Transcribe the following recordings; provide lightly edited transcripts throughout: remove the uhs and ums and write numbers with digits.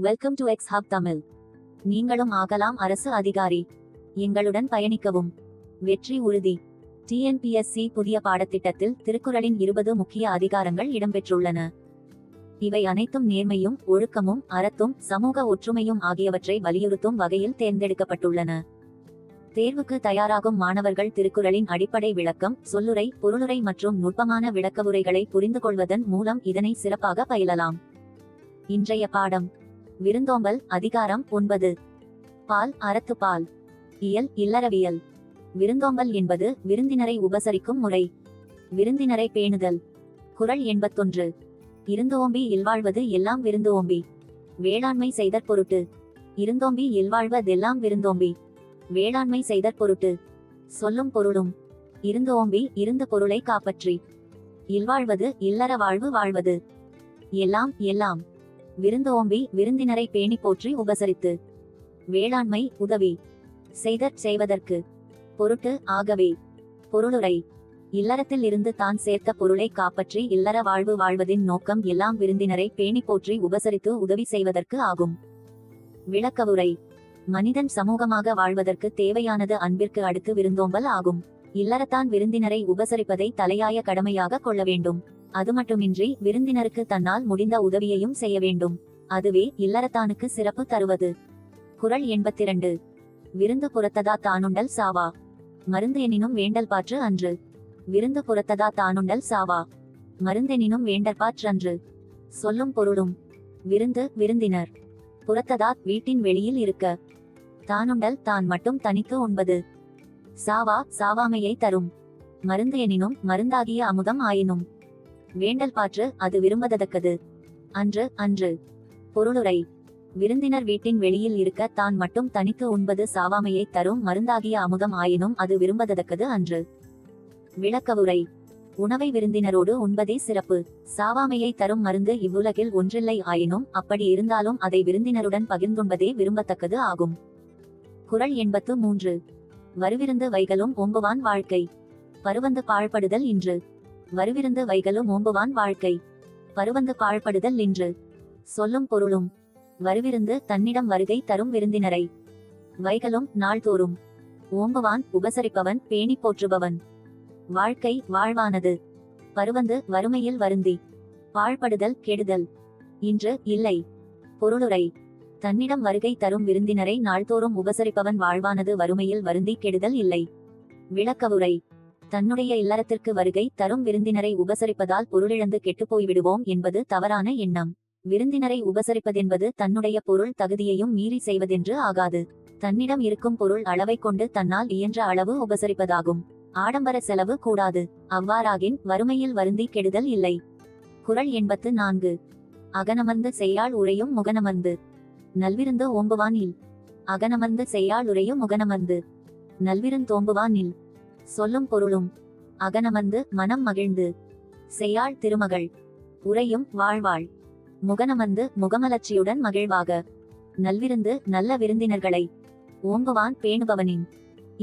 Welcome to X hub Tamil. நீங்களும் ஆகலாம் அரசு அதிகாரி. எங்களுடன் பயணிக்கவும். வெற்றி உறுதி. டிஎன்பிஎஸ்சி புதிய பாடத்திட்டத்தில் திருக்குறளின் 20 முக்கிய அதிகாரங்கள் இடம்பெற்றுள்ளன. இவை அனைத்தும் நேர்மையும் ஒழுக்கமும் அறத்தும் சமூக ஒற்றுமையும் ஆகியவற்றை வலியுறுத்தும் வகையில் தேர்ந்தெடுக்கப்பட்டுள்ளன. தேர்வுக்கு தயாராகும் மாணவர்கள் திருக்குறளின் அடிப்படை விளக்கம், சொல்லுரை, பொருளுரை மற்றும் நுட்பமான விளக்கவுரைகளை புரிந்து கொள்வதன் மூலம் இதனை சிறப்பாக பயிலலாம். இன்றைய பாடம்: விருந்தோம்பல். அதிகாரம் 9. பால், அறத்துப்பால். இயல், இல்லறவியல். விருந்தோம்பல் என்பது விருந்தினரை உபசரிக்கும் முறை. விருந்தினரை பேணுதல். குறள் 81. இருந்தோம்பி இல்வாழ்வது எல்லாம் விருந்து ஓம்பி. வேளாண்மை செய்தற் பொருட்டு. இருந்தோம்பி இல்வாழ்வதெல்லாம் விருந்தோம்பி. வேளாண்மை செய்தற் பொருட்டு. சொல்லும் பொருளும்: இருந்தோம்பி இருந்த பொருளை காப்பற்றி. இல்வாழ்வது இல்லற வாழ்வு வாழ்வது. எல்லாம் எல்லாம். விருந்தோம்பி விருந்தினரை பேணி போற்றி உபசரித்து. வேளாண்மை உதவி. செய்தற் செய்வதற்கு. பொருட்டு ஆகவே. பொருளுரை: இல்லறத்தில் இருந்து தான் சேர்த்த பொருளை காப்பற்றி இல்லற வாழ்வு வாழ்வதின் நோக்கம் எல்லாம் விருந்தினரை பேணி போற்றி உபசரித்து உதவி செய்வதற்கு ஆகும். விளக்கவுரை: மனிதன் சமூகமாக வாழ்வதற்கு தேவையானது அன்பிற்கு அடுத்து விருந்தோம்பல் ஆகும். இல்லறத்தான் விருந்தினரை உபசரிப்பதை தலையாய கடமையாக கொள்ள வேண்டும். அது மட்டுமின்றி விருந்தினருக்கு தன்னால் முடிந்த உதவியையும் செய்ய வேண்டும். அதுவே இல்லறத்தானுக்கு சிறப்பு தருவது. குறள் 82. விருந்து புறத்ததா தானுண்டல் சாவா. மருந்து எனினும் வேண்டல் பாற்று அன்று. விருந்து புறத்ததா தானுண்டல் சாவா. மருந்தெனினும் வேண்டற்பாற்று அன்று. சொல்லும் பொருளும்: விருந்து விருந்தினர். புறத்ததா வீட்டின் வெளியில் இருக்க. தானுண்டல் தான் மட்டும் தனித்து உண்பது. சாவா சாவாமையை தரும். மருந்து எனினும் மருந்தாகிய அமுதம் ஆயினும். வேண்டல் பாற்று அது விரும்பத்தக்கது. அன்று அன்று. பொருளுரை: விருந்தினர் வீட்டின் வெளியில் இருக்க தான் மட்டும் தனித்து உண்பது சாவாமையை தரும் மருந்தாகிய அமுதம் ஆயினும் அது விரும்பத்தக்கது அன்று. விளக்கவுரை: உணவை விருந்தினரோடு உண்பதே சிறப்பு. சாவாமையை தரும் மருந்து இவ்வுலகில் ஒன்றில்லை ஆயினும் அப்படி இருந்தாலும் அதை விருந்தினருடன் பகிர்ந்துண்பதே விரும்பத்தக்கது ஆகும். குறள் 83. வருவிருந்து வைகலும் ஓம்புவான் வாழ்க்கை. பருவந்து பாழ்படுதல் இன்று. வருவிருந்து வைகலும் ஓம்புவான் வாழ்க்கை. பருவந்து பாழ்படுதல் இன்று. சொல்லும் பொருளும்: வருவிருந்து தன்னிடம் வருகை தரும் விருந்தினரை. வைகலும் நாள்தோறும். ஓம்புவான் உபசரிப்பவன் பேணி போற்றுபவன். வாழ்க்கை வாழ்வானது. பருவந்து வறுமையில் வருந்தி. பாழ்படுதல் கெடுதல். இன்று இல்லை. பொருளுரை: தன்னிடம் வருகை தரும் விருந்தினரை நாள்தோறும் உபசரிப்பவன் வாழ்வானது வறுமையில் வருந்தி கெடுதல் இல்லை. விளக்கவுரை: தன்னுடைய இல்லறத்திற்கு வருகை தரும் விருந்தினரை உபசரிப்பதால் பொருளிழந்து கெட்டுப்போய்விடுவோம் என்பது தவறான எண்ணம். விருந்தினரை உபசரிப்பதென்பது தன்னுடைய பொருள் தகுதியையும் மீறி செய்வதென்று ஆகாது. தன்னிடம் இருக்கும் பொருள் அளவை கொண்டு தன்னால் இயன்ற அளவு உபசரிப்பதாகும். ஆடம்பர செலவு கூடாது. அவ்வாறாகின் வறுமையில் வருந்தி கெடுதல் இல்லை. குறள் 84. அகனமர்ந்து செய்யாள் உரையும் முகனமர்ந்து. நல்விருந்து ஓம்புவான் இல். அகனமர்ந்து செய்யாள் உரையும் முகனமர்ந்து. நல்விருந்தோம்புவான் இல். சொல்லும் பொருளும்: அகனமர்ந்து மனம் மகிழ்ந்து. செய்யாள் திருமகள். உரையும் வாழ்வாள். முகனமர்ந்து முகமலர்ச்சியுடன் மகிழ்வாக. நல்விருந்து நல்ல விருந்தினர்களை. ஓம்புவான் பேணுபவனின்.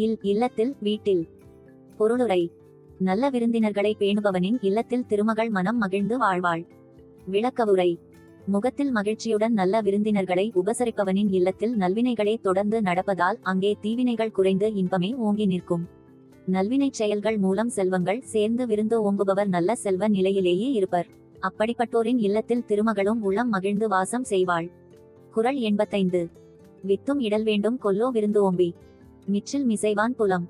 இல் இல்லத்தில் வீட்டில். பொருளுரை: நல்ல விருந்தினர்களை பேணுபவனின் இல்லத்தில் திருமகள் மனம் மகிழ்ந்து வாழ்வாள். விளக்கவுரை: முகத்தில் மகிழ்ச்சியுடன் நல்ல விருந்தினர்களை உபசரிப்பவனின் இல்லத்தில் நல்வினைகளே தொடர்ந்து நடப்பதால் அங்கே தீவினைகள் குறைந்து இன்பமே ஓங்கி நிற்கும். நல்வினை செயல்கள் மூலம் செல்வங்கள் சேர்ந்து விருந்து ஓம்புபவர் நல்ல செல்வ நிலையிலேயே இருப்பர். அப்படிப்பட்டோரின் இல்லத்தில் திருமகளும் உள்ளம் மகிழ்ந்து வாசம் செய்வாள். குறள் 85. வித்தும் இடல் வேண்டும் கொல்லோ விருந்து ஓம்பி. மிச்சில் மிசைவான் புலம்.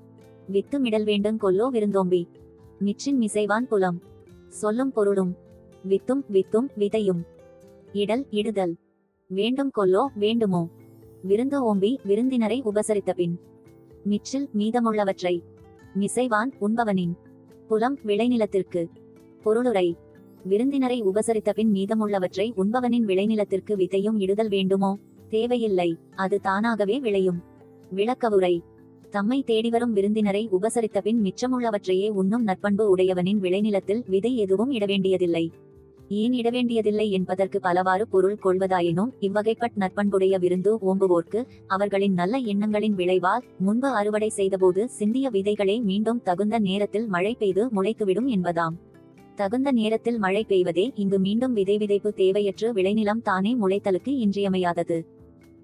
வித்தும் இடல் வேண்டும் கொல்லோ விருந்தோம்பி. மிச்சின் மிசைவான் புலம். சொல்லும் பொருளும்: வித்தும் வித்தும் விதையும். இடல் இடுதல். வேண்டும் கொல்லோ வேண்டுமோ. விருந்து ஓம்பி விருந்தினரை உபசரித்த பின். மிச்சில் மீதமுள்ளவற்றை. மிசைவான் உண்பவனின். புலம் விளைநிலத்திற்கு. பொருளுரை: விருந்தினரை உபசரித்த பின் மீதமுள்ளவற்றை உண்பவனின் விளைநிலத்திற்கு விதையும் இடுதல் வேண்டுமோ? தேவையில்லை. அது தானாகவே விளையும். விளக்கவுரை: தம்மை தேடிவரும் விருந்தினரை உபசரித்த பின் மிச்சமுள்ளவற்றையே உண்ணும் நற்பண்பு உடையவனின் விளைநிலத்தில் விதை எதுவும் இடவேண்டியதில்லை. ஏன் இடவேண்டியதில்லை என்பதற்கு பலவாறு பொருள் கொள்வதாயினும் இவ்வகைப்பட் நற்பண்புடைய விருந்து ஓம்புவோர்க்கு அவர்களின் நல்ல எண்ணங்களின் விளைவால் முன்பு அறுவடை செய்தபோது சிந்திய விதைகளே மீண்டும் தகுந்த நேரத்தில் மழை பெய்து முளைத்துவிடும் என்பதாம். தகுந்த நேரத்தில் மழை பெய்வதே இங்கு மீண்டும் விதை விதைப்பு தேவையற்று விளைநிலம் தானே முளைத்தலுக்கு இன்றியமையாதது.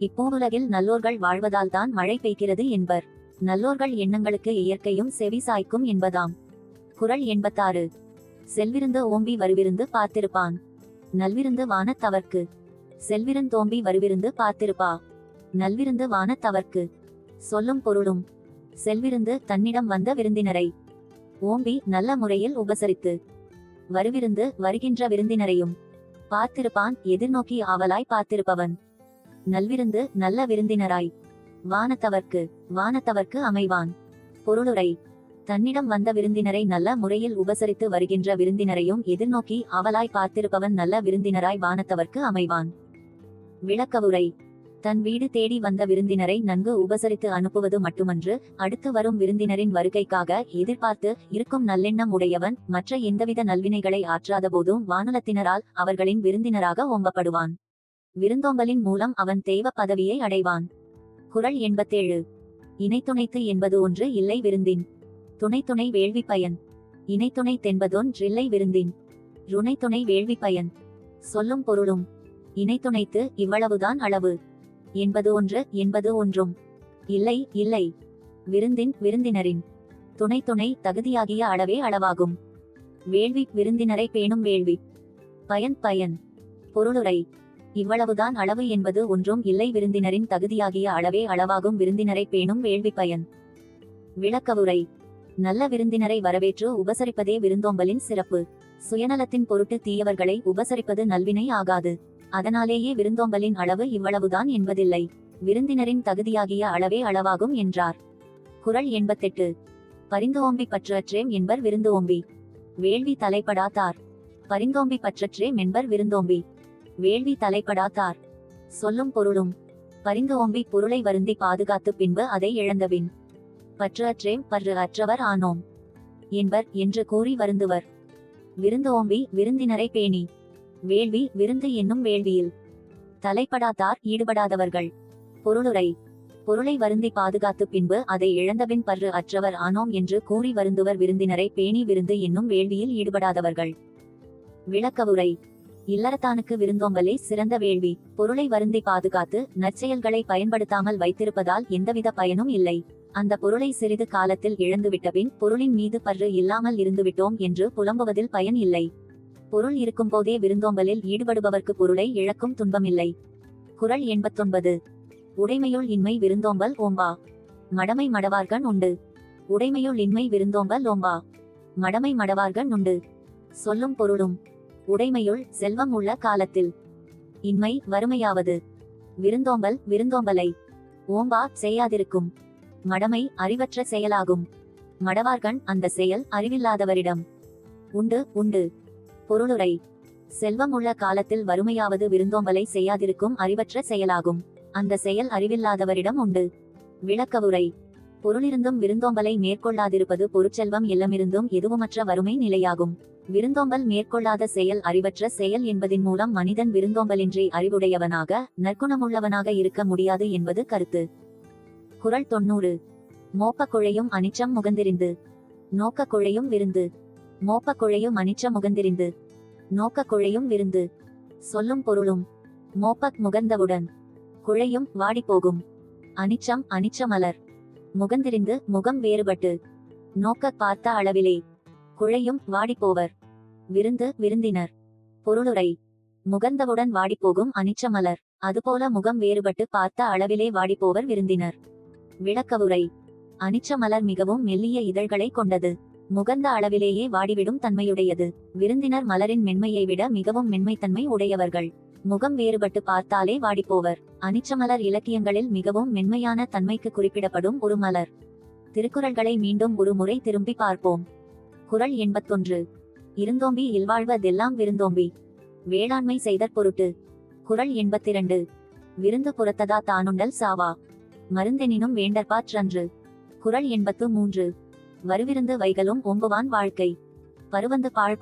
இப்பூவுலகில் நல்லோர்கள் வாழ்வதால் தான் மழை பெய்கிறது என்பர். நல்லோர்கள் எண்ணங்களுக்கு இயற்கையும் செவி சாய்க்கும் என்பதாம். குறள் 86. செல்விருந்து ஓம்பி வருவிருந்து பார்த்திருப்பான். நல்விருந்து வானத்தவர்க்கு. செல்விருந்தோம்பி வருவிருந்து பார்த்திருப்பா. நல்விருந்து வானத்தவர்க்கு. சொல்லும் பொருளும். செல்விருந்து தன்னிடம் வந்த விருந்தினரை ஓம்பி நல்ல முறையில் உபசரித்து, வருவிருந்து வருகின்ற விருந்தினரையும் பார்த்திருப்பான் எதிர்நோக்கி ஆவலாய் பார்த்திருப்பவன். நல்விருந்து நல்ல விருந்தினராய். வானத்தவர்க்கு வானத்தவர்க்கு அமைவான். பொருளுரை. தன்னிடம் வந்த விருந்தினரை நல்ல முறையில் உபசரித்து வருகின்ற விருந்தினரையும் எதிர்நோக்கி ஆவலாய் பார்த்திருப்பவன் நல்ல விருந்தினராய் வானத்தவர்க்கு அமைவான். விளக்கவுரை. தன் வீடு தேடி வந்த விருந்தினரை நன்கு உபசரித்து அனுப்புவது மட்டுமன்று, அடுத்து வரும் விருந்தினரின் வருகைக்காக எதிர்பார்த்து இருக்கும் நல்லெண்ணம் உடையவன் மற்ற எந்தவித நல்வினைகளை ஆற்றாத போதும் வானுலத்தினரால் அவர்களின் விருந்தினராக ஓம்பப்படுவான். விருந்தோம்பலின் மூலம் அவன் தெய்வ பதவியை அடைவான். குறள் 87. இணைத்துணைத்து என்பது ஒன்று இல்லை விருந்தின். துணை வேள்வி பயன். இணைத்துணை தென்பதொன்றில்லை விருந்தின். ருணைத்துணை வேள்வி பயன். சொல்லும் பொருளும். இணைத்துணைத்து இவ்வளவுதான் அளவு என்பது ஒன்று என்பது ஒன்றும் இல்லை இல்லை. விருந்தின் விருந்தினரின். துணை தகுதியாகிய அளவே அளவாகும். வேள்வி விருந்தினரை பேணும் வேள்வி. பயன் பயன். பொருளுரை. இவ்வளவுதான் அளவு என்பது ஒன்றும் இல்லை விருந்தினரின் தகுதியாகிய அளவே அளவாகும் விருந்தினரை பேணும் வேள்வி பயன். விளக்கவுரை. நல்ல விருந்தினரை வரவேற்று உபசரிப்பதே விருந்தோம்பலின் சிறப்பு. சுயநலத்தின் பொருட்டு தீயவர்களை உபசரிப்பது நல்வினை ஆகாது. அதனாலேயே விருந்தோம்பலின் அளவு இவ்வளவுதான் என்பதில்லை. விருந்தினரின் தகுதியாகிய அளவே அளவாகும் என்றார். குறள் 88. பரிந்தோம்பி பற்றற்றேம் என்பர் விருந்து ஓம்பி. வேள்வி தலைப்படாதார். பரிந்தோம்பி பற்றற்றேம் என்பர் விருந்தோம்பி. வேள்வி தலைப்படாதார். சொல்லும் பொருளும். பரிந்து ஓம்பி பொருளை வருந்தி பாதுகாத்து பின்பு அதை இழந்தபின் பற்று அற்றேம் பற்று அற்றவர் ஆனோம் என்பர் என்று கூறி வருந்துவர். விருந்து ஓம்பி விருந்தினரை பேணி. வேள்வி விருந்து என்னும் வேள்வியில் தலைப்படாதார் ஈடுபடாதவர்கள். பொருளுரை. பொருளை வருந்தி பாதுகாத்து பின்பு அதை இழந்தபின் பற்று அற்றவர் ஆனோம் என்று கூறி வருந்துவர் விருந்தினரை பேணி விருந்து என்னும் வேள்வியில் ஈடுபடாதவர்கள். விளக்கவுரை. இல்லறத்தானுக்கு விருந்தோம்பலே சிறந்த வேள்வி. பொருளை வருந்தி பாதுகாத்து நற்செயல்களை பயன்படுத்தாமல் வைத்திருப்பதால் எந்தவித பயனும் இல்லை. அந்த பொருளை சிறிது காலத்தில் இழந்துவிட்டபின் பொருளின் மீது பற்று இல்லாமல் இருந்துவிட்டோம் என்று புலம்புவதில் பயன் இல்லை. பொருள் இருக்கும்போதே விருந்தோம்பலில் ஈடுபடுபவர்க்கு பொருளை இழக்கும் துன்பமில்லை. குறள் 89. உடைமையுள் இன்மை விருந்தோம்பல் ஓம்பா. மடமை மடவார்கண் உண்டு. உடைமையுள் இன்மை விருந்தோம்பல் ஓம்பா. மடமை மடவார்கண் உண்டு. சொல்லும் பொருளும். உடைமையுள் செல்வம் உள்ள காலத்தில் இன்மை வறுமையாவது. விருந்தோம்பல் விருந்தோம்பலை ஓம்பா செய்யாதிருக்கும். மடமை அறிவற்ற செயலாகும். மடவார்கண் அந்த செயல் அறிவில்லாதவரிடம் உண்டு உண்டு. பொருளுரை. செல்வம் உள்ள காலத்தில் வறுமையாவது விருந்தோம்பலை செய்யாதிருக்கும் அறிவற்ற செயலாகும். அந்த செயல் அறிவில்லாதவரிடம் உண்டு. விளக்கவுரை. பொருளிருந்தும் விருந்தோம்பலை மேற்கொள்ளாதிருப்பது பொருட்செல்வம் இல்லமிருந்தும் எதுவுமற்ற வறுமை நிலையாகும். விருந்தோம்பல் மேற்கொள்ளாத செயல் அறிவற்ற செயல் என்பதின் மூலம் மனிதன் விருந்தோம்பலின்றி அறிவுடையவனாக நற்குணமுள்ளவனாக இருக்க முடியாது என்பது கருத்து. குறள் 90. மோப்ப குழையும் அனிச்சம் முகந்திரிந்து. நோக்க குழையும் விருந்து. மோப்ப குழையும் அனிச்சம் முகந்திரிந்து. நோக்க குழையும் விருந்து. சொல்லும் பொருளும். மோப்பக் முகர்ந்தவுடன் குழையும் வாடிப்போகும். அனிச்சம் அனிச்ச மலர். முகந்திரிந்து முகம் வேறுபட்டு. நோக்க பார்த்த அளவிலே குழையும் வாடிப்போவர். விருந்து விருந்தினர். பொருளுரை. முகர்ந்தவுடன் வாடிப்போகும் அனிச்ச மலர். அதுபோல முகம் வேறுபட்டு பார்த்த அளவிலே வாடிப்போவர் விருந்தினர். விளக்கவுரை. அனிச்ச மலர் மிகவும் மெல்லிய இதழ்களை கொண்டது. முகர்ந்த அளவிலேயே வாடிவிடும் தன்மையுடையது. விருந்தினர் மலரின் மென்மையை விட மிகவும் மென்மைத்தன்மை உடையவர்கள். முகம் வேறுபட்டு பார்த்தாலே வாடிப்போவர். அனிச்சமலர் இலக்கியங்களில் மிகவும் மென்மையான தன்மைக்கு குறிப்பிடப்படும் ஒரு மலர். திருக்குறள்களை மீண்டும் ஒரு முறை திரும்பி பார்ப்போம். குறள் 81. இருந்தோம்பி இல்வாழ்வதெல்லாம் விருந்தோம்பி. வேளாண்மை செய்தற் பொருட்டு. குறள் 82. விருந்து புறத்ததா தானுண்டல் சாவா. மருந்தெனினும் வேண்டற்பாற்றன்று. குறள் 83. வருவிருந்து வைகளும் ஓம்புவான் வாழ்க்கை. பருவந்து பாழ்